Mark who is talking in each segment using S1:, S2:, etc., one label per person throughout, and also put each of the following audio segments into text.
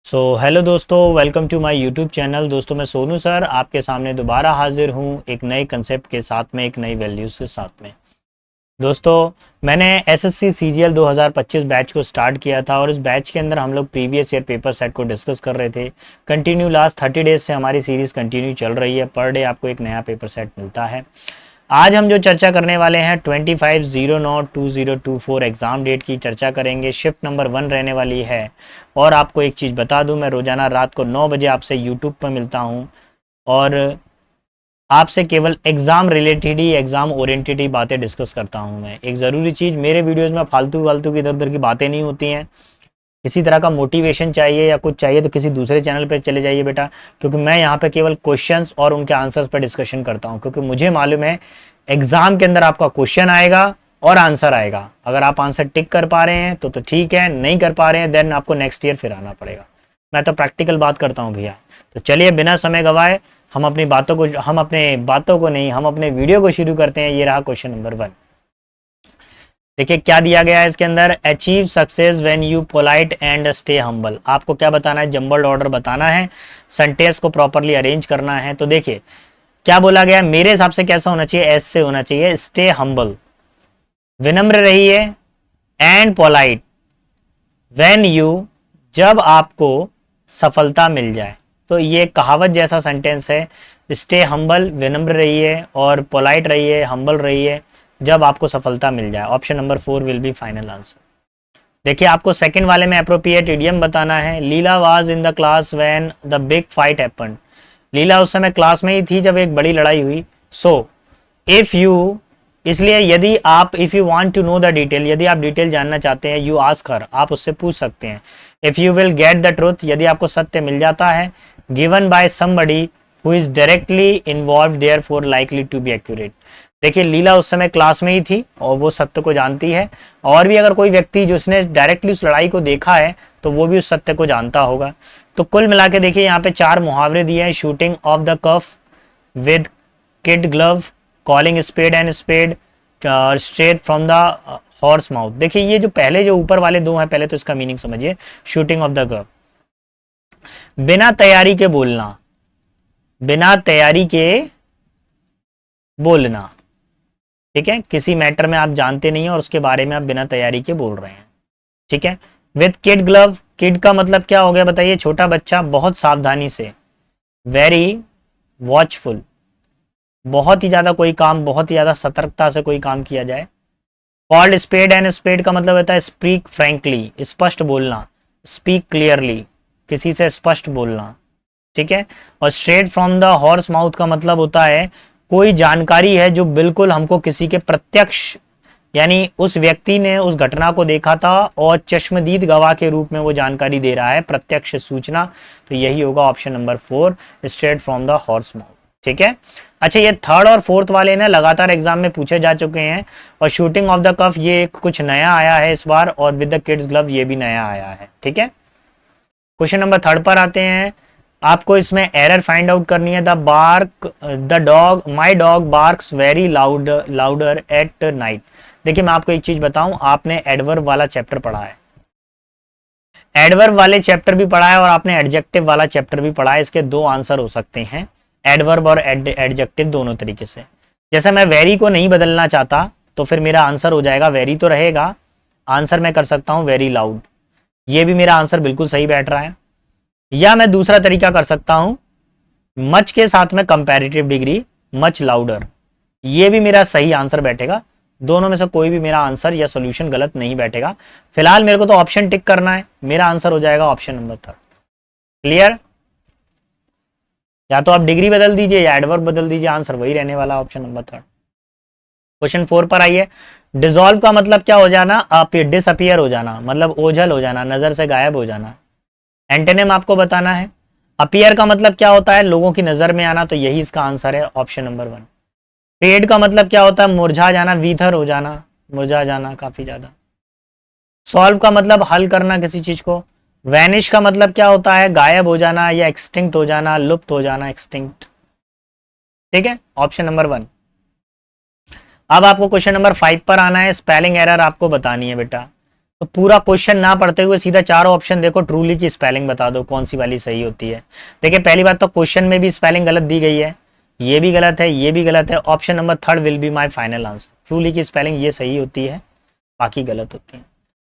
S1: Hello दोस्तों, welcome to my YouTube channel. दोस्तों, मैं सोनू सर आपके सामने दोबारा हाजिर हूँ एक नए कंसेप्ट के साथ में, एक नई वैल्यूज़ के साथ में। दोस्तों, मैंने एसएससी सीजीएल 2025 बैच को स्टार्ट किया था और इस बैच के अंदर हम लोग प्रीवियस ईयर पेपर सेट को डिस्कस कर रहे थे। कंटिन्यू लास्ट 30 डेज से हमारी सीरीज़ कंटिन्यू चल रही है। पर डे आपको एक नया पेपर सेट मिलता है। आज हम जो चर्चा करने वाले हैं 25/09/2024 एग्ज़ाम डेट की चर्चा करेंगे। शिफ्ट नंबर 1 रहने वाली है। और आपको एक चीज़ बता दूं, मैं रोज़ाना रात को 9 बजे आपसे यूट्यूब पर मिलता हूं और आपसे केवल एग्ज़ाम रिलेटेड ही, एग्ज़ाम ओरिएंटेड ही बातें डिस्कस करता हूं। मैं एक ज़रूरी चीज़, मेरे वीडियोज़ में फालतू वालतू की इधर उधर की बातें नहीं होती हैं। किसी तरह का मोटिवेशन चाहिए या कुछ चाहिए तो किसी दूसरे चैनल पे चले जाइए बेटा, क्योंकि मैं यहाँ पे केवल क्वेश्चंस और उनके आंसर्स पर डिस्कशन करता हूँ। क्योंकि मुझे मालूम है एग्जाम के अंदर आपका क्वेश्चन आएगा और आंसर आएगा। अगर आप आंसर टिक कर पा रहे हैं तो ठीक है, नहीं कर पा रहे हैं देन आपको नेक्स्ट ईयर फिर आना पड़ेगा। मैं तो प्रैक्टिकल बात करता हूँ भैया। तो चलिए बिना समय गवाए हम अपनी बातों को नहीं, हम अपने वीडियो को शुरू करते हैं। ये रहा क्वेश्चन नंबर 1। देखिए क्या दिया गया है इसके अंदर, achieve success when you polite and stay humble. आपको क्या बताना है, जंबल्ड ऑर्डर बताना है, सेंटेंस को प्रॉपरली अरेंज करना है। तो देखिए क्या बोला गया, मेरे हिसाब से कैसा होना चाहिए, एस से होना चाहिए। स्टे हम्बल, विनम्र रहिए, एंड पोलाइट व्हेन यू, जब आपको सफलता मिल जाए। तो ये कहावत जैसा सेंटेंस है। स्टे हम्बल, विनम्र रहिए, और पोलाइट रहिए, हम्बल रहिए जब आपको सफलता मिल जाए। Option number 4 will be final answer. देखिए आपको सेकंड वाले में अप्रोप्रिएट इडियम बताना है। Leela was in the class when the big fight happened. Leela उस समय क्लास में ही थी जब एक बड़ी लड़ाई हुई। सो इफ यू, इसलिए यदि आप, if you want to know the detail, यदि आप डिटेल जानना चाहते हैं, यू आस्क हर, आप उससे पूछ सकते हैं। If you will get the truth, यदि आपको सत्य मिल जाता है, given by somebody who is directly involve there for likely to be accurate. देखिए लीला उस समय क्लास में ही थी और वो सत्य को जानती है। और भी अगर कोई व्यक्ति जिसने डायरेक्टली उस लड़ाई को देखा है तो वो भी उस सत्य को जानता होगा। तो कुल मिला के देखिए यहाँ पे 4 मुहावरे दिए हैं। Shooting off the cuff with kid glove, calling spade and spade, straight from the horse mouth. देखिए ये जो पहले जो ऊपर वाले 2 हैं, पहले तो इसका मीनिंग समझिए। शूटिंग ऑफ द कफ, बिना तैयारी के बोलना, बिना तैयारी के बोलना। ठीक है, किसी मैटर में आप जानते नहीं है और उसके बारे में आप बिना तैयारी के बोल रहे हैं। ठीक है। विद किड ग्लव, किड का मतलब क्या हो गया बताइए, छोटा बच्चा, बहुत सावधानी से, वेरी वॉचफुल, बहुत ही ज्यादा कोई काम, बहुत ही ज्यादा सतर्कता से कोई काम किया जाए। कॉल्ड स्पेड एंड स्पेड का मतलब होता है स्पीक फ्रैंकली, स्पष्ट बोलना, स्पीक क्लियरली, किसी से स्पष्ट बोलना। ठीक है। और straight from the horse mouth का मतलब होता है कोई जानकारी है जो बिल्कुल हमको किसी के प्रत्यक्ष, यानी उस व्यक्ति ने उस घटना को देखा था और चश्मदीद गवाह के रूप में वो जानकारी दे रहा है, प्रत्यक्ष सूचना। तो यही होगा option number 4, straight from the horse mouth. ठीक है। अच्छा, ये थर्ड और फोर्थ वाले ना लगातार एग्जाम में पूछे जा चुके हैं। और शूटिंग ऑफ द कफ ये कुछ नया आया है इस बार, और विद द किड्स ग्लव ये भी नया आया है। ठीक है। क्वेश्चन नंबर 3 पर आते हैं। आपको इसमें एरर फाइंड आउट करनी है। The dog, my dog barks very louder at night. देखिए मैं आपको एक चीज बताऊं, आपने एडवर्ब वाला चैप्टर पढ़ा है, एडवर्ब वाले चैप्टर भी पढ़ा है और आपने एडजेक्टिव वाला चैप्टर भी पढ़ा है। इसके 2 आंसर हो सकते हैं, एडवर्ब और एडजेक्टिव दोनों तरीके से। जैसे मैं वेरी को नहीं बदलना चाहता तो फिर मेरा आंसर हो जाएगा, वेरी तो रहेगा, आंसर मैं कर सकता हूं वेरी लाउड। ये भी मेरा आंसर बिल्कुल सही बैठ रहा है। या मैं दूसरा तरीका कर सकता हूं, मच के साथ में कंपैरेटिव डिग्री, मच लाउडर। ये भी मेरा सही आंसर बैठेगा। दोनों में से कोई भी मेरा आंसर या सोल्यूशन गलत नहीं बैठेगा। फिलहाल मेरे को तो ऑप्शन टिक करना है, मेरा आंसर हो जाएगा ऑप्शन नंबर 3। क्लियर? या तो आप डिग्री बदल दीजिए या एडवर्ब बदल दीजिए, आंसर वही रहने वाला, ऑप्शन नंबर 3। क्वेश्चन 4 पर आइए। डिसॉल्व का मतलब क्या हो जाना, डिसअपियर हो जाना, मतलब ओझल हो जाना, नजर से गायब हो जाना। एंटोनिम आपको बताना है। अपीयर का मतलब क्या होता है, लोगों की नजर में आना, तो यही इसका आंसर है, ऑप्शन नंबर 1। फेड का मतलब क्या होता है, मुरझा जाना, वीथर हो जाना, मुरझा जाना काफी ज्यादा। सॉल्व का मतलब हल करना किसी चीज को। वैनिश का मतलब क्या होता है, गायब हो जाना या एक्सटिंक्ट हो जाना, लुप्त हो जाना, एक्सटिंक्ट। ठीक है, ऑप्शन नंबर 1। अब आपको क्वेश्चन नंबर 5 पर आना है। स्पेलिंग एरर आपको बतानी है बेटा। तो पूरा क्वेश्चन ना पढ़ते हुए सीधा चारों ऑप्शन देखो, ट्रूली की स्पेलिंग बता दो कौन सी वाली सही होती है। देखिए पहली बात तो क्वेश्चन में भी स्पेलिंग गलत दी गई है, ये भी गलत है, ये भी गलत है। Option number third will be my final answer. Truly की स्पेलिंग ये सही होती है, बाकी गलत होती है।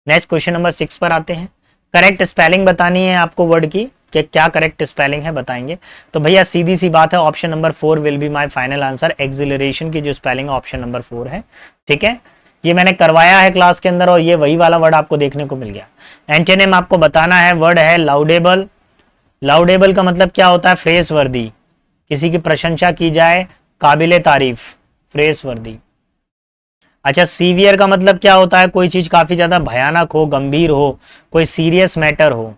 S1: नेक्स्ट क्वेश्चन नंबर 6 पर आते हैं। करेक्ट स्पेलिंग बतानी है आपको वर्ड की, कि क्या करेक्ट स्पेलिंग है बताएंगे। तो भैया सीधी सी बात है, option number 4 will be my final answer. Acceleration की जो स्पेलिंग है ऑप्शन नंबर 4 है। ठीक है, ये मैंने करवाया है क्लास के अंदर और ये वही वाला वर्ड आपको देखने को मिल गया। एंटोनिम आपको बताना है, वर्ड है लाउडेबल। लाउडेबल का मतलब क्या होता है? फ्रेस वर्दी, किसी की प्रशंसा की जाए, काबिले तारीफ, फ्रेस वर्दी। अच्छा, सीवियर का मतलब क्या होता है? कोई चीज काफी ज्यादा भयानक हो, गंभीर हो, कोई सीरियस मैटर हो।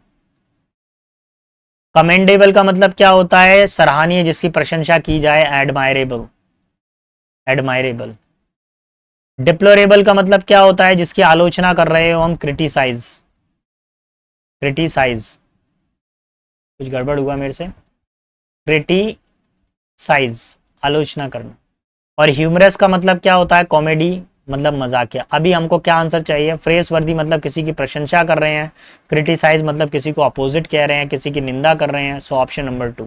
S1: कमेंडेबल का मतलब क्या होता है? सराहनीय, जिसकी प्रशंसा की जाए, एडमायरेबल, एडमायरेबल। डिप्लोरेबल का मतलब क्या होता है? जिसकी आलोचना कर रहे हो हम, क्रिटिसाइज, क्रिटिसाइज। कुछ गड़बड़ हुआ मेरे से? क्रिटिसाइज, आलोचना करना। और ह्यूमरस का मतलब क्या होता है? कॉमेडी, मतलब मजाकिया। अभी हमको क्या आंसर चाहिए? फ्रेस वर्दी मतलब किसी की प्रशंसा कर रहे हैं, क्रिटिसाइज मतलब किसी को अपोजिट कह रहे हैं, किसी की निंदा कर रहे हैं। So option number 2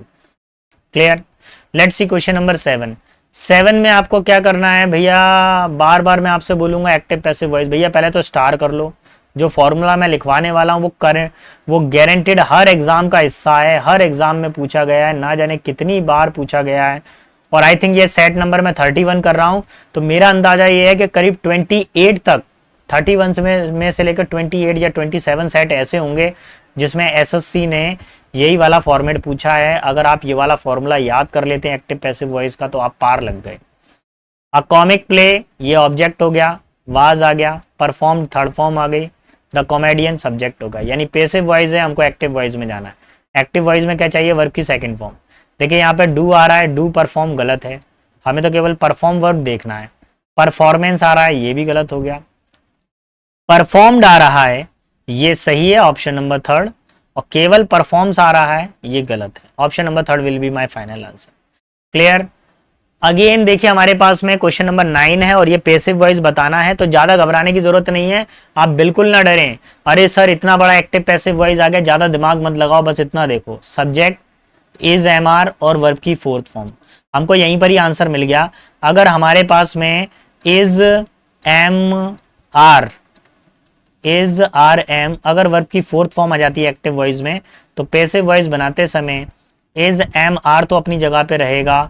S1: clear. Let's see question number 7। 7 में आपको क्या करना है भैया? बार बार मैं आपसे बोलूंगा एक्टिव पैसिव वॉइस। भैया पहले तो स्टार कर लो, जो फॉर्मूला मैं लिखवाने वाला हूँ वो करें, वो गारंटेड हर एग्जाम का हिस्सा है, हर एग्जाम में पूछा गया है, ना जाने कितनी बार पूछा गया है। और आई थिंक ये सेट नंबर मैं 31 कर रहा हूँ, तो मेरा अंदाजा ये है कि करीब 28 तक, 31 में से लेकर 28 या 27 सेट ऐसे होंगे जिसमें एसएससी ने यही वाला फॉर्मेट पूछा है। अगर आप ये वाला फॉर्मूला याद कर लेते हैं एक्टिव पैसिव वॉइस का, तो आप पार लग गए। अ कॉमिक प्ले, ये ऑब्जेक्ट हो गया, वाज आ गया, परफॉर्म थर्ड फॉर्म आ गई, द कॉमेडियन सब्जेक्ट होगा। यानी पैसिव वॉइस है, हमको एक्टिव वॉइस में जाना है। एक्टिव वॉइस में क्या चाहिए? वर्ब की सेकंड फॉर्म। देखिए यहाँ पे डू आ रहा है, डू परफॉर्म गलत है, हमें तो केवल परफॉर्म वर्ब देखना है। परफॉर्मेंस आ रहा है, ये भी गलत हो गया। परफॉर्म्ड आ रहा है, ये सही है, ऑप्शन नंबर थर्ड। और केवल परफॉर्म्स आ रहा है, ये गलत है। Option number third will be my final answer. Clear. Again देखिए हमारे पास में क्वेश्चन नंबर 9 है और ये पैसिव वॉइस बताना है, तो ज्यादा घबराने की जरूरत नहीं है, आप बिल्कुल ना डरें। अरे सर इतना बड़ा एक्टिव पैसिव वॉइस आ गया, ज्यादा दिमाग मत लगाओ, बस इतना देखो, सब्जेक्ट, इज, एम आर और वर्ब की फोर्थ फॉर्म। हमको यहीं पर ही आंसर मिल गया। अगर हमारे पास में is, am, are, is, are, am, अगर वर्ब की फोर्थ फॉर्म आ जाती है एक्टिव वॉइस में, तो पैसिव वॉइस बनाते समय इज, एम, आर तो अपनी जगह पे रहेगा,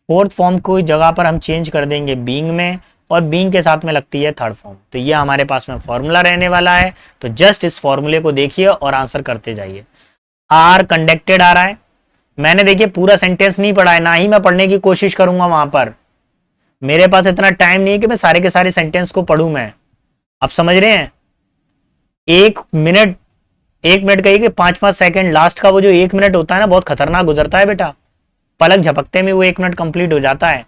S1: फोर्थ फॉर्म को जगह पर हम चेंज कर देंगे बीइंग में, और बीइंग के साथ में लगती है थर्ड फॉर्म। तो ये हमारे पास में फॉर्मूला रहने वाला है। तो जस्ट इस फॉर्मूले को देखिए और आंसर करते जाइए। आर कंडक्टेड आ रहा है, मैंने देखिए पूरा सेंटेंस नहीं पढ़ा है, ना ही मैं पढ़ने की कोशिश करूंगा वहां पर, मेरे पास इतना टाइम नहीं है कि मैं सारे के सारे सेंटेंस को पढ़ूं मैं। आप समझ रहे हैं? 1 मिनट, 1 मिनट कहिए कि 5-5 सेकंड, लास्ट का वो जो 1 मिनट होता है ना, बहुत खतरनाक गुजरता है बेटा, पलक झपकते में वो 1 मिनट कंप्लीट हो जाता है।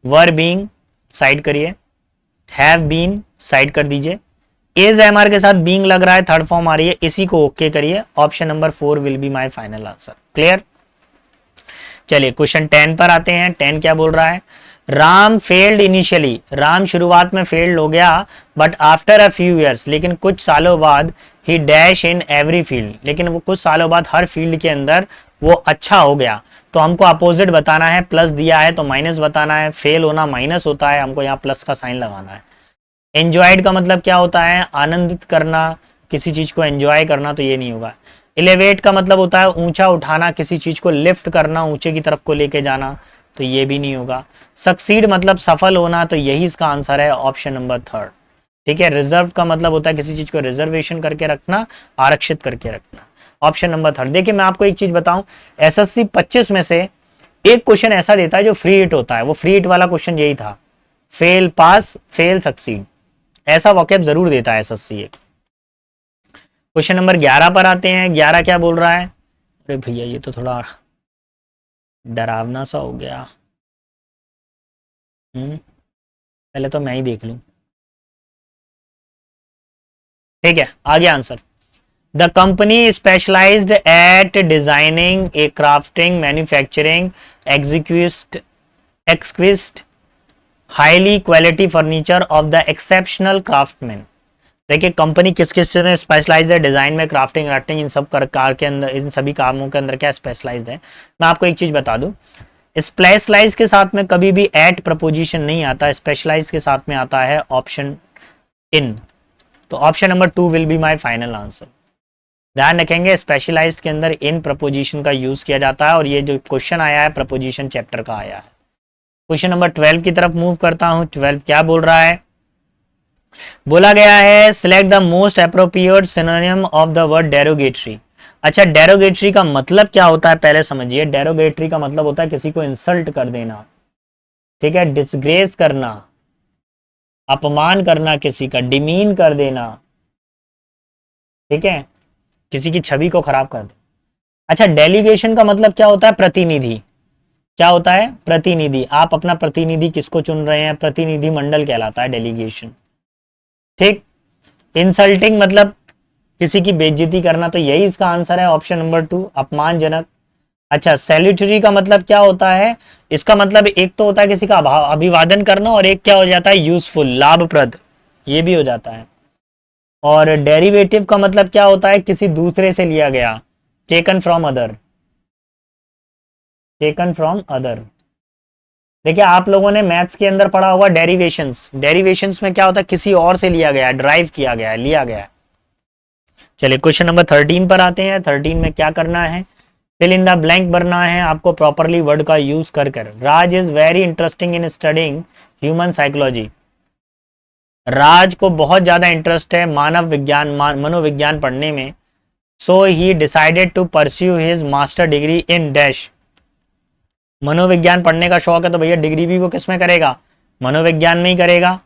S1: वर बीइंग साइड करिए, हैव बीन साइड कर दीजिए, इज, एम, आर के साथ बीइंग लग रहा है, थर्ड फॉर्म आ रही है, इसी को ओके करिए। Option number 4 will be my final answer. Clear. चलिए क्वेश्चन 10 पर आते हैं। 10 क्या बोल रहा है? राम फेल्ड इनिशियली, राम शुरुआत में फेल्ड हो गया, but after a few years, लेकिन कुछ सालों बाद, ही डैश इन एवरी फील्ड, लेकिन वो कुछ सालों बाद हर फील्ड के अंदर वो अच्छा हो गया। तो हमको अपोजिट बताना है, प्लस दिया है तो माइनस बताना है, फेल होना माइनस होता है, हमको यहाँ प्लस का साइन लगाना है। एंजॉयड का मतलब क्या होता है? आनंदित करना, किसी चीज को एंजॉय करना, तो ये नहीं होगा। एलिवेट का मतलब होता है ऊंचा उठाना, किसी चीज को लिफ्ट करना, ऊंचे की तरफ को लेके जाना, तो ये भी नहीं होगा। सक्सीड मतलब सफल होना, तो यही इसका आंसर है, ऑप्शन नंबर थर्ड। ठीक है। रिजर्व का मतलब होता है किसी चीज को रिजर्वेशन करके रखना, आरक्षित करके रखना, ऑप्शन नंबर थर्ड। देखिए मैं आपको एक चीज बताऊं, एसएससी 25 में से एक क्वेश्चन ऐसा देता है जो फ्री हिट होता है, वो फ्री हिट वाला क्वेश्चन यही था, फेल पास, फेल सक्सीड, ऐसा वॉकैब जरूर देता है एसएससी एक। क्वेश्चन नंबर 11 पर आते हैं। 11 क्या बोल रहा है? अरे भैया ये तो थोड़ा डरावना सा हो गया। पहले तो मैं ही देख लूं। ठीक है, आगे answer. The company specialized at designing a crafting manufacturing exquisite highly quality furniture of the exceptional craftsman. देखिए कंपनी किस किस में स्पेशलाइज है, डिजाइन में, क्राफ्टिंग राफ्टिंग, इन सब कार के अंदर, इन सभी कामों के अंदर क्या स्पेशलाइज्ड है। मैं आपको एक चीज बता दूं, स्पेशलाइज के साथ में कभी भी एट प्रपोजिशन नहीं आता, स्पेशलाइज के साथ में आता है ऑप्शन इन। तो option number 2 will be my final answer. ध्यान रखेंगे स्पेशलाइज्ड के अंदर इन प्रपोजिशन का यूज किया जाता है, और ये जो क्वेश्चन आया है प्रपोजिशन चैप्टर का आया है। क्वेश्चन नंबर 12 की तरफ मूव करता हूं। 12 क्या बोल रहा है, बोला गया है select the most appropriate synonym of the word derogatory. अच्छा, डेरोगेटरी का मतलब क्या होता है पहले समझिए। डेरोगेटरी का मतलब होता है किसी को इंसल्ट कर देना, ठीक है, डिसग्रेस करना, अपमान करना, किसी का डिमीन कर देना, ठीक है, किसी की छवि को खराब कर देना। अच्छा, डेलीगेशन का मतलब क्या होता है, प्रतिनिधि। क्या होता है, प्रतिनिधि। आप अपना प्रतिनिधि किसको चुन रहे हैं, प्रतिनिधि मंडल कहलाता है डेलीगेशन, ठीक। इंसल्टिंग मतलब किसी की बेइज्जती करना, तो यही इसका आंसर है ऑप्शन नंबर 2, अपमानजनक। अच्छा, सैल्यूटरी का मतलब क्या होता है, इसका मतलब एक तो होता है किसी का अभिवादन करना, और एक क्या हो जाता है, यूजफुल, लाभप्रद, ये भी हो जाता है। और डेरिवेटिव का मतलब क्या होता है, किसी दूसरे से लिया गया, taken from other, taken from other. देखिए आप लोगों ने मैथ्स के अंदर पढ़ा होगा डेरिवेशंस। डेरिवेशंस में क्या होता है, किसी और से लिया गया, ड्राइव किया गया, लिया गया। चलिए क्वेश्चन नंबर 13 पर आते हैं। 13 में क्या करना है, फिल इन द ब्लैंक भरना है आपको प्रॉपरली वर्ड का यूज कर कर। Raj is very interesting in studying human psychology. Raj को बहुत ज्यादा इंटरेस्ट है मानव विज्ञान, मनोविज्ञान पढ़ने में। So he decided to pursue his master degree in dash. मनोविज्ञान पढ़ने का शौक है तो भैया डिग्री भी वो किस में करेगा, मनोविज्ञान में ही करेगा।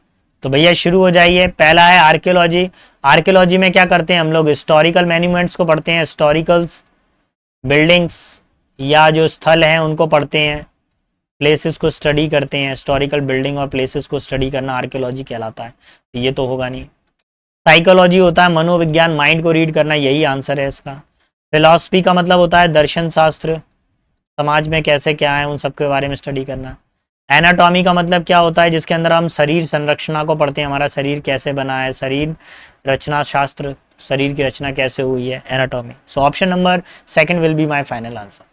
S1: तो भैया शुरू हो जाइए। पहला है आर्कियोलॉजी। आर्कियोलॉजी में क्या करते हैं हम लोग, हिस्टोरिकल मैन्यूमेंट्स को पढ़ते हैं, हिस्टोरिकल्स बिल्डिंग्स या जो स्थल हैं उनको पढ़ते हैं, प्लेसेस को स्टडी करते हैं। हिस्टोरिकल बिल्डिंग और प्लेसेस को स्टडी करना आर्कियोलॉजी कहलाता है। ये तो होगा नहीं। साइकोलॉजी होता है मनोविज्ञान, माइंड को रीड करना, यही आंसर है इसका। फिलॉसफी का मतलब होता है दर्शन शास्त्र, समाज में कैसे क्या है उन सब के बारे में स्टडी करना। एनाटॉमी का मतलब क्या होता है, जिसके अंदर हम शरीर संरचना को पढ़ते हैं, हमारा शरीर कैसे बना है, शरीर रचना शास्त्र, शरीर की रचना कैसे हुई है, anatomy. So option number 2 will be my final answer.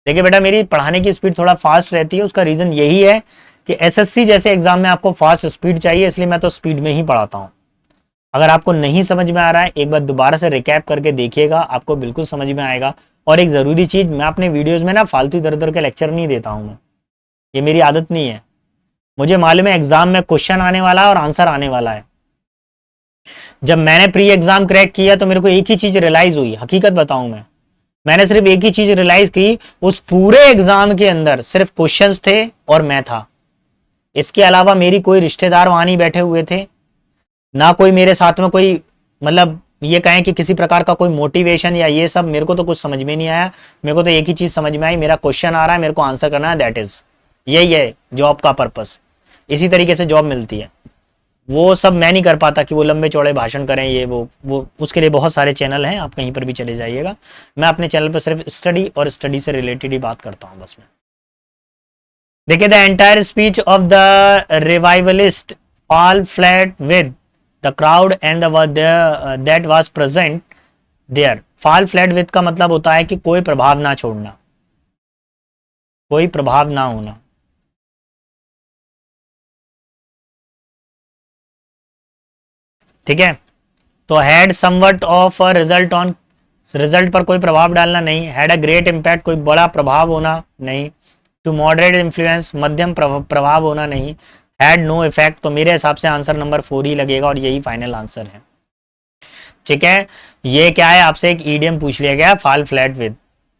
S1: देखिए बेटा मेरी पढ़ाने की स्पीड थोड़ा फास्ट रहती है, उसका रीजन यही है कि एसएससी जैसे एग्जाम में आपको फास्ट स्पीड चाहिए, इसलिए मैं तो स्पीड में ही पढ़ाता हूँ। अगर आपको नहीं समझ में आ रहा है एक बार दोबारा से रिकैप करके देखिएगा, आपको बिल्कुल समझ में आएगा। और एक ज़रूरी चीज़, मैं अपने वीडियोज़ में ना फालतू इधर उधर के लेक्चर नहीं देता हूँ मैं, ये मेरी आदत नहीं है। मुझे मालूम है एग्जाम में क्वेश्चन आने वाला है और आंसर आने वाला है। जब मैंने प्री एग्जाम क्रैक किया तो मेरे को एक ही चीज़ रियलाइज़ हुई, हकीकत बताऊँ मैंने सिर्फ एक ही चीज़ रियलाइज़ की, उस पूरे एग्जाम के अंदर सिर्फ क्वेश्चंस थे और मैं था। इसके अलावा मेरी कोई रिश्तेदार वहाँ नहीं बैठे हुए थे, ना कोई मेरे साथ में कोई, मतलब ये कहें कि किसी प्रकार का कोई मोटिवेशन या ये सब, मेरे को तो कुछ समझ में नहीं आया। मेरे को तो एक ही चीज समझ में आई, मेरा क्वेश्चन आ रहा है, मेरे को आंसर करना है, दैट इज, यही है जॉब का पर्पस। इसी तरीके से जॉब मिलती है। वो सब मैं नहीं कर पाता कि वो लंबे चौड़े भाषण करें, ये वो उसके लिए बहुत सारे चैनल हैं, आप कहीं पर भी चले जाइएगा। मैं अपने चैनल पर सिर्फ स्टडी और स्टडी से रिलेटेड ही बात करता हूँ बस मैं। देखिए the entire speech of the revivalist fall flat with the crowd and that was present there। fall flat with का मतलब होता है कि कोई प्रभाव ना छोड़ना, कोई प्रभाव ना होना। ठीक है, तो had somewhat of a result on, result पर कोई प्रभाव डालना नहीं। had a great impact, कोई बड़ा प्रभाव होना नहीं। to moderate influence, मध्यम प्रभाव होना नहीं। had no effect, तो मेरे हिसाब से आंसर नंबर 4 ही लगेगा और यही फाइनल आंसर है। ठीक है, ये क्या है, आपसे एक ईडियम पूछ लिया गया, fall flat with,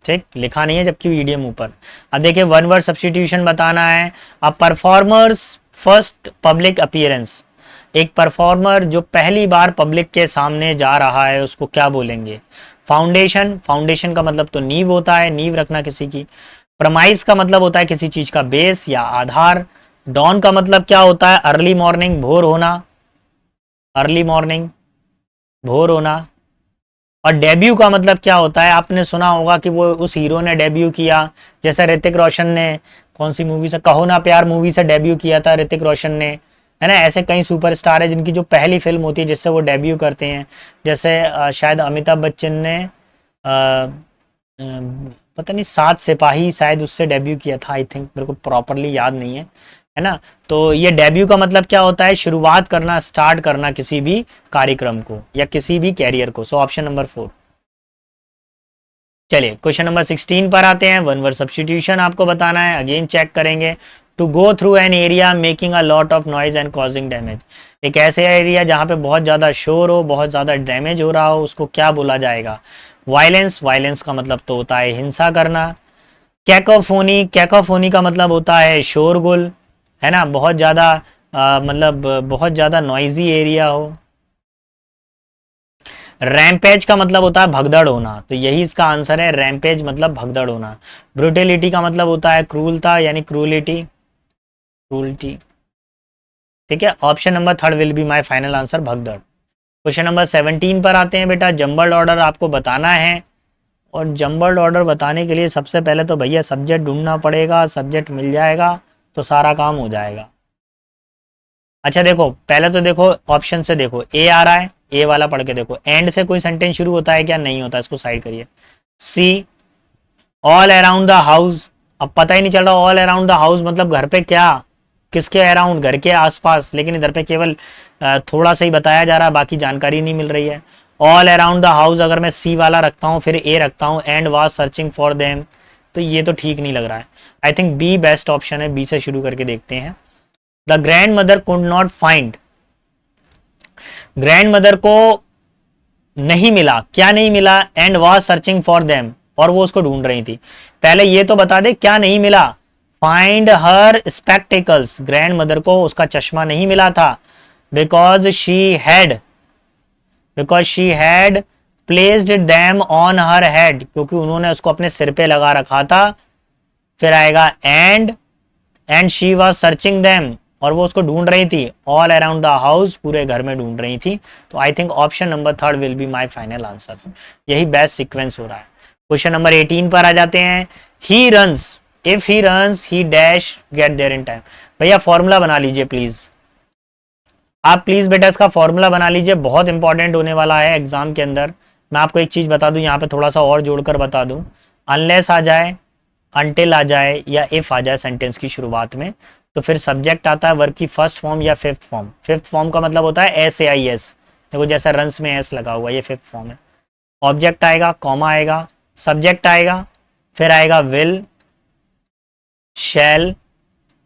S1: ठीक, लिखा नहीं है जबकि ईडियम ऊपर। अब देखिए वन वर्ड सब्स्टिट्यूशन बताना है। अब परफॉर्मर्स फर्स्ट पब्लिक अपीयरेंस, एक परफॉर्मर जो पहली बार पब्लिक के सामने जा रहा है उसको क्या बोलेंगे। फाउंडेशन, फाउंडेशन का मतलब तो नींव होता है, नींव रखना किसी की। प्रमाइस का मतलब होता है किसी चीज का बेस या आधार। डॉन का मतलब क्या होता है, अर्ली मॉर्निंग, भोर होना, अर्ली मॉर्निंग, भोर होना। और डेब्यू का मतलब क्या होता है, आपने सुना होगा कि वो उस हीरो ने डेब्यू किया, जैसे ऋतिक रोशन ने कौन सी मूवी से, कहो ना प्यार मूवी से डेब्यू किया था ऋतिक रोशन ने, है ना। ऐसे कई सुपरस्टार है जिनकी जो पहली फिल्म होती है जिससे वो डेब्यू करते हैं, जैसे शायद अमिताभ बच्चन ने पता नहीं 7 सिपाही शायद उससे डेब्यू किया था, आई थिंक, मेरे को प्रॉपरली याद नहीं है ना। तो ये डेब्यू का मतलब क्या होता है, शुरुआत करना, स्टार्ट करना किसी भी कार्यक्रम को या किसी भी कैरियर को। So option number 4। चलिए क्वेश्चन नंबर 16 पर आते हैं। वन वर्ड सब्स्टिट्यूशन आपको बताना है, अगेन चेक करेंगे। To go through an area making a lot of noise and causing damage. एक ऐसे एरिया जहां पे बहुत ज्यादा शोर हो, बहुत ज्यादा डैमेज हो रहा हो, उसको क्या बोला जाएगा? वायलेंस। वायलेंस का मतलब तो होता है हिंसा करना। कैकोफोनी। कैकोफोनी का मतलब होता है शोरगुल, है ना, बहुत ज्यादा मतलब बहुत ज्यादा नॉइजी एरिया हो। रैम्पेज का मतलब होता है भगदड़ होना, तो यही इसका आंसर है, रैम्पेज मतलब भगदड़ होना। ब्रुटेलिटी का मतलब होता है क्रूरता यानी क्रूलिटी, क्रूलिटी। ठीक है, option number 3 will be my final answer, भगदड़। क्वेश्चन नंबर 17 पर आते हैं बेटा। जंबल्ड ऑर्डर आपको बताना है, और जंबल्ड ऑर्डर बताने के लिए सबसे पहले तो भैया सब्जेक्ट ढूंढना पड़ेगा, सब्जेक्ट मिल जाएगा तो सारा काम हो जाएगा। अच्छा देखो, पहले तो देखो ऑप्शन से देखो, ए आ रहा है, ए वाला पढ़ के देखो। एंड से कोई सेंटेंस शुरू होता है क्या? नहीं होता, इसको साइड करिए। सी, ऑल अराउंड द हाउस। अब पता ही नहीं चल रहा ऑल अराउंड द हाउस मतलब घर पे क्या, किसके अराउंड, घर के आसपास, लेकिन इधर पे केवल थोड़ा सा ही बताया जा रहा है, बाकी जानकारी नहीं मिल रही है। ऑल अराउंड द हाउस अगर मैं सी वाला रखता हूँ, फिर ए रखता हूँ, and was searching for them, तो ये तो ठीक नहीं लग रहा है। I think B best option है, बी से शुरू करके देखते हैं। The grand mother could not find. Grand mother को नहीं मिला, क्या नहीं मिला? And was searching for them, और वो उसको ढूंढ रही थी। पहले ये तो बता दे क्या नहीं मिला। Find her spectacles, grand mother को उसका चश्मा नहीं मिला था। Because she had placed them on her head, क्योंकि उन्होंने उसको अपने सिर पे लगा रखा था। फिर आएगा and she was searching them, और वो उसको ढूंढ रही थी ऑल अराउंड द हाउस, पूरे घर में ढूंढ रही थी। तो I think option number 3 will be my final answer, यही बेस्ट सीक्वेंस हो रहा है। क्वेश्चन नंबर 18 पर आ जाते हैं। He runs, if he runs he dash get there in time. भैया फॉर्मूला बना लीजिए प्लीज, आप प्लीज बेटा इसका फॉर्मूला बना लीजिए, बहुत इंपॉर्टेंट होने वाला है एग्जाम के अंदर। मैं आपको एक चीज बता दूं, यहाँ पे थोड़ा सा और जोड़कर बता दूं, अनलेस आ जाए, अनटिल आ जाए, या इफ आ जाए सेंटेंस की शुरुआत में, तो फिर सब्जेक्ट आता है वर्ब की फर्स्ट फॉर्म या फिफ्थ फॉर्म। फिफ्थ फॉर्म का मतलब होता है SAIS, देखो जैसा रन्स में एस लगा हुआ, ये फिफ्थ फॉर्म है। ऑब्जेक्ट आएगा, कॉमा आएगा, सब्जेक्ट आएगा, फिर आएगा विल, शैल,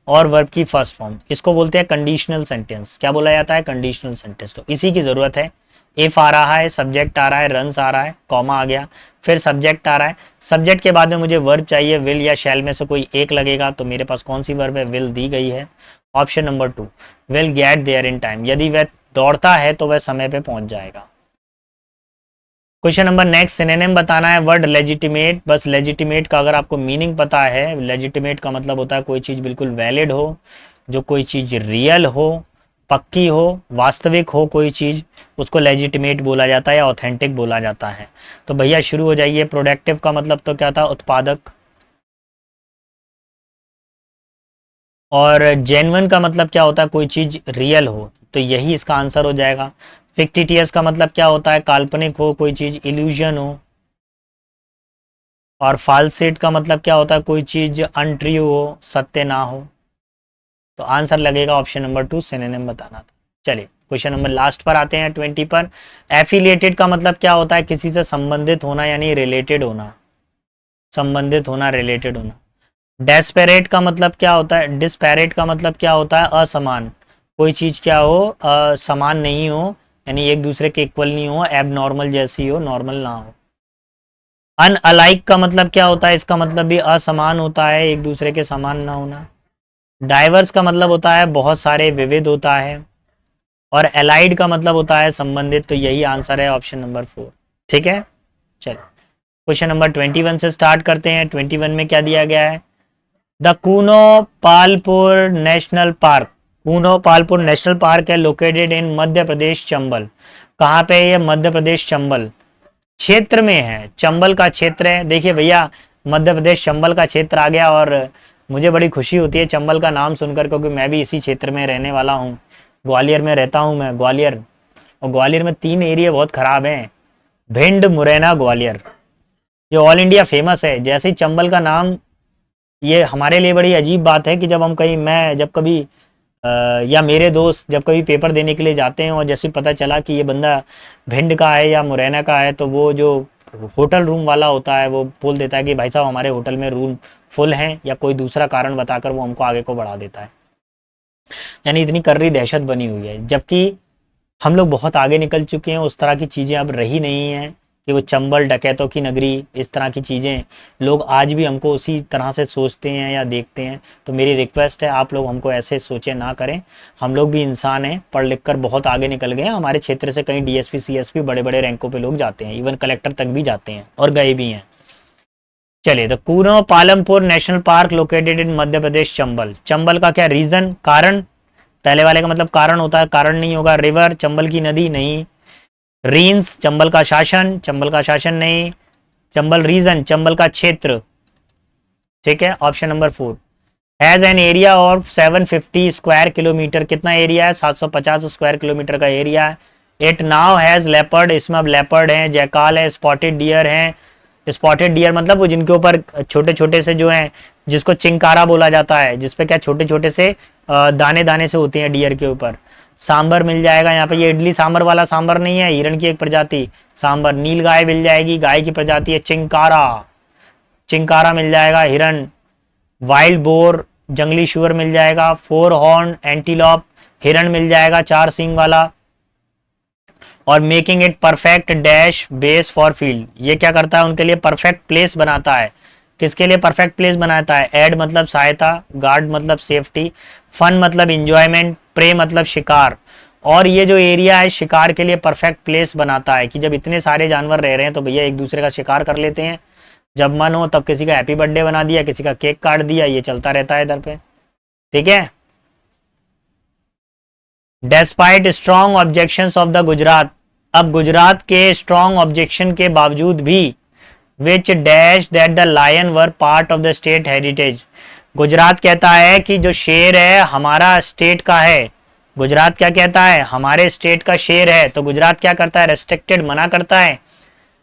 S1: और वर्ब की फर्स्ट फॉर्म। इसको बोलते हैं कंडीशनल सेंटेंस। क्या बोला जाता है? Conditional sentence. तो इसी की जरूरत है। इफ आ रहा है, सब्जेक्ट आ रहा है, रन्स आ रहा है, कॉमा आ गया, फिर सब्जेक्ट आ रहा है, सब्जेक्ट के बाद में मुझे वर्ब चाहिए, विल या शैल में से कोई एक लगेगा। तो मेरे पास कौन सी वर्ब है? विल दी गई है, option number 2, will get there in time. यदि वह दौड़ता है तो वह समय पे पहुंच जाएगा। क्वेश्चन नंबर नेक्स्ट, सिनोनिम बताना है वर्ड लेजिटिमेट। बस लेजिटिमेट का अगर आपको मीनिंग पता है, लेजिटिमेट का मतलब होता है कोई चीज बिल्कुल वैलिड हो, जो कोई चीज रियल हो, पक्की हो, वास्तविक हो कोई चीज, उसको लेजिटिमेट बोला जाता है या ऑथेंटिक बोला जाता है। तो भैया शुरू हो जाइए। प्रोडक्टिव का मतलब तो क्या था? उत्पादक। और जेन्युइन का मतलब क्या होता है? कोई चीज रियल हो, तो यही इसका आंसर हो जाएगा। फिक्टिटियस का मतलब क्या होता है? काल्पनिक हो कोई चीज, इल्यूजन हो। और फाल्सेट का मतलब क्या होता है? कोई चीज अनट्रू हो, सत्य ना हो। तो आंसर लगेगा ऑप्शन नंबर 2, सिनोनिम बताना था। चलिए क्वेश्चन नंबर लास्ट पर आते हैं 20 पर। एफिलिएटेड का मतलब क्या होता है? किसी से संबंधित होना यानी रिलेटेड होना, संबंधित होना, रिलेटेड होना। डेस्पेरेट का मतलब क्या होता है? डिस्पैरेट का मतलब क्या होता है? असमान, कोई चीज क्या हो? समान नहीं हो, यानी एक दूसरे के इक्वल नहीं हो, एबनॉर्मल जैसी हो, नॉर्मल ना हो। अनअलाइक का मतलब क्या होता है? इसका मतलब भी असमान होता है, एक दूसरे के समान ना होना। डाइवर्स का मतलब होता है बहुत सारे, विविध होता है। और एलाइड का मतलब होता है संबंधित। तो यही आंसर है ऑप्शन नंबर 4। ठीक है, चलो क्वेश्चन नंबर 21 से स्टार्ट करते हैं। 21 में क्या दिया गया है? The Kuno Palpur national park. Kuno Palpur national park है लोकेटेड इन मध्य प्रदेश, चंबल। कहाँ पे है ये? मध्य प्रदेश, चंबल क्षेत्र में है, चंबल का क्षेत्र है। देखिए भैया, मध्य प्रदेश चंबल का क्षेत्र आ गया, और मुझे बड़ी खुशी होती है चंबल का नाम सुनकर, क्योंकि मैं भी इसी क्षेत्र में रहने वाला हूँ। ग्वालियर में रहता हूँ मैं, ग्वालियर, और ग्वालियर में 3 एरिया बहुत खराब हैं, भिंड, मुरैना, ग्वालियर। ये ऑल इंडिया फेमस है। जैसे ही चंबल का नाम, ये हमारे लिए बड़ी अजीब बात है कि जब हम कहीं, मैं जब कभी या मेरे दोस्त जब कभी पेपर देने के लिए जाते हैं और जैसे पता चला कि ये बंदा भिंड का है या मुरैना का है, तो वो जो होटल रूम वाला होता है वो बोल देता है कि भाई साहब हमारे होटल में रूम फुल हैं, या कोई दूसरा कारण बताकर वो हमको आगे को बढ़ा देता है। यानी इतनी कर्री दहशत बनी हुई है, जबकि हम लोग बहुत आगे निकल चुके हैं। उस तरह की चीज़ें अब रही नहीं हैं कि वो चंबल डकैतों की नगरी, इस तरह की चीज़ें, लोग आज भी हमको उसी तरह से सोचते हैं या देखते हैं। तो मेरी रिक्वेस्ट है आप लोग हमको ऐसे सोचे ना करें। हम लोग भी इंसान हैं, पढ़ लिख कर बहुत आगे निकल गए हैं। हमारे क्षेत्र से कहीं डीएसपी सीएसपी बड़े बड़े रैंकों पे लोग जाते हैं, इवन कलेक्टर तक भी जाते हैं और गए भी हैं। चलिए, तो Kuno Palampur national park located in Madhya Pradesh, Chambal. Chambal का क्या रीज़न, कारण, पहले वाले का मतलब कारण होता है, कारण नहीं होगा। रिवर, चंबल की नदी नहीं। रीन्स, चंबल का शासन, चंबल का शासन नहीं। चंबल रीजन, चंबल का क्षेत्र। ठीक है, option number 4। Has an area of 750 square kilometre. कितना एरिया है? 750 स्क्वायर किलोमीटर का एरिया है। इट नाउ हैज लेपर्ड, इसमें अब लेपर्ड है, जैकाल है, स्पॉटेड डियर है। स्पॉटेड डियर मतलब वो जिनके ऊपर छोटे छोटे से जो हैं, जिसको चिंकारा बोला जाता है, जिसपे क्या छोटे छोटे से दाने दाने से होते हैं डियर के ऊपर। सांबर मिल जाएगा यहाँ पे, ये इडली सांबर वाला सांबर नहीं है, हिरण की एक प्रजाति सांबर। नील गाय मिल जाएगी, गाय की प्रजाति है चिंकारा, चिंकारा मिल जाएगा, हिरण। वाइल्ड बोर, जंगली शुअर मिल जाएगा। 4 हॉर्न एंटीलॉप, हिरण मिल जाएगा 4 सींग वाला। और making it perfect dash base for field, ये क्या करता है उनके लिए? परफेक्ट प्लेस बनाता है। किसके लिए परफेक्ट प्लेस बनाता है? एड मतलब सहायता, गार्ड मतलब सेफ्टी, फन मतलब इंजॉयमेंट, प्रे मतलब शिकार। और ये जो एरिया है शिकार के लिए परफेक्ट प्लेस बनाता है कि जब इतने सारे जानवर रह रहे हैं तो भैया एक दूसरे का शिकार कर लेते हैं। जब मन हो तब किसी का हैप्पी बर्थडे बना दिया, किसी का केक काट दिया, ये चलता रहता है इधर पे। ठीक है। Despite strong objections of the Gujarat, अब गुजरात के स्ट्रॉन्ग ऑब्जेक्शन के बावजूद भी, which dash that the lion were part of the state heritage, Gujarat कहता है कि जो शेर है हमारा स्टेट का है। गुजरात क्या कहता है? हमारे स्टेट का शेर है। तो गुजरात क्या करता है? रेस्ट्रिक्टेड, मना करता है।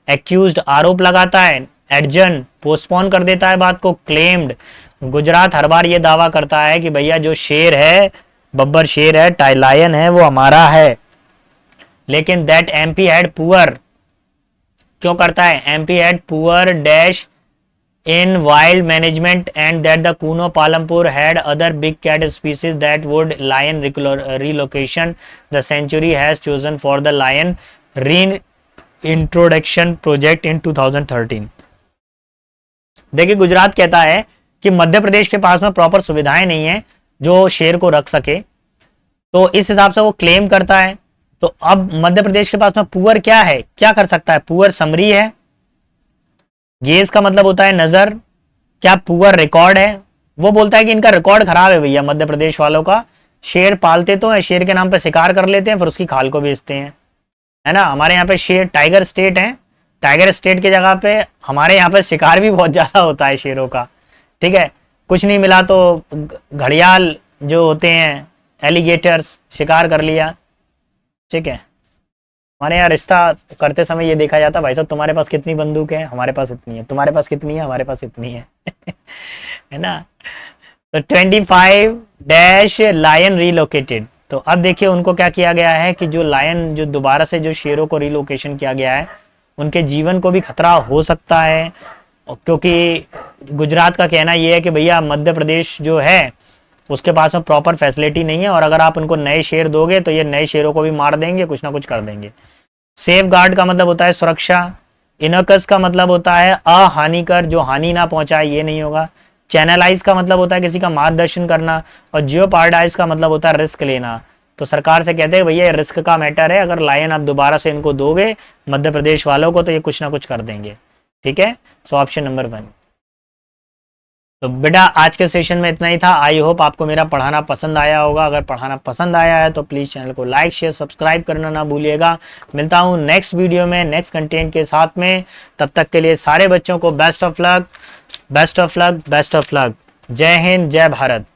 S1: एक्यूज्ड, आरोप लगाता है। एडजन, पोस्टपोन कर देता है बात को। क्लेम्ड, गुजरात हर बार ये दावा करता है कि भैया जो शेर है, बब्बर शेर है, लायन है, वो हमारा है। लेकिन दैट एमपी हैड पुअर, क्यों करता है? MP had poor dash in wild management and that the Kuno Palampur had other big cat species that would lion relocation. The sanctuary has chosen for the lion reintroduction project in 2013. देखिए, गुजरात कहता है कि मध्य प्रदेश के पास में proper सुविधाएं नहीं है जो शेर को रख सके, तो इस हिसाब से वो क्लेम करता है। तो अब मध्य प्रदेश के पास में पुअर क्या है, क्या कर सकता है? पुअर समरी है। गेज का मतलब होता है नजर। क्या पुअर रिकॉर्ड है? वो बोलता है कि इनका रिकॉर्ड खराब है भैया मध्य प्रदेश वालों का। शेर पालते तो है, शेर के नाम पे शिकार कर लेते हैं, फिर उसकी खाल को बेचते हैं, है ना। हमारे यहाँ पे शेर, टाइगर स्टेट है, टाइगर स्टेट की जगह पे हमारे यहाँ पे शिकार भी बहुत ज्यादा होता है शेरों का। ठीक है, कुछ नहीं मिला तो घड़ियाल जो होते हैं, एलिगेटर्स, शिकार कर लिया। ठीक है, हमारे यहाँ रिश्ता करते समय ये देखा जाता, भाई साहब तुम्हारे पास कितनी बंदूक है? हमारे पास इतनी है। तुम्हारे पास कितनी है? हमारे पास इतनी है। है ना। तो 25 डैश लायन रिलोकेटेड। तो अब देखिए उनको क्या किया गया है कि जो लायन, जो दोबारा से जो शेरों को रिलोकेशन किया गया है, उनके जीवन को भी खतरा हो सकता है, क्योंकि गुजरात का कहना यह है कि भैया मध्य प्रदेश जो है उसके पास में प्रॉपर फैसिलिटी नहीं है, और अगर आप उनको नए शेर दोगे तो ये नए शेरों को भी मार देंगे, कुछ ना कुछ कर देंगे। सेफ गार्ड का मतलब होता है सुरक्षा। इनकस का मतलब होता है अहानिकर, जो हानि ना पहुंचाए, ये नहीं होगा। चैनलाइज का मतलब होता है किसी का मार्गदर्शन करना, और जियोपार्डाइज का मतलब होता है रिस्क लेना। तो सरकार से कहते हैं भैया ये रिस्क का मैटर है, अगर लायन आप दोबारा से इनको दोगे मध्य प्रदेश वालों को तो ये कुछ ना कुछ कर देंगे। ठीक है, सो ऑप्शन नंबर 1। तो बेटा आज के सेशन में इतना ही था। आई होप आपको मेरा पढ़ाना पसंद आया होगा। अगर पढ़ाना पसंद आया है तो प्लीज़ चैनल को लाइक शेयर सब्सक्राइब करना ना भूलिएगा। मिलता हूँ नेक्स्ट वीडियो में नेक्स्ट कंटेंट के साथ में। तब तक के लिए सारे बच्चों को best of luck, best of luck, best of luck. जय हिंद, जय भारत।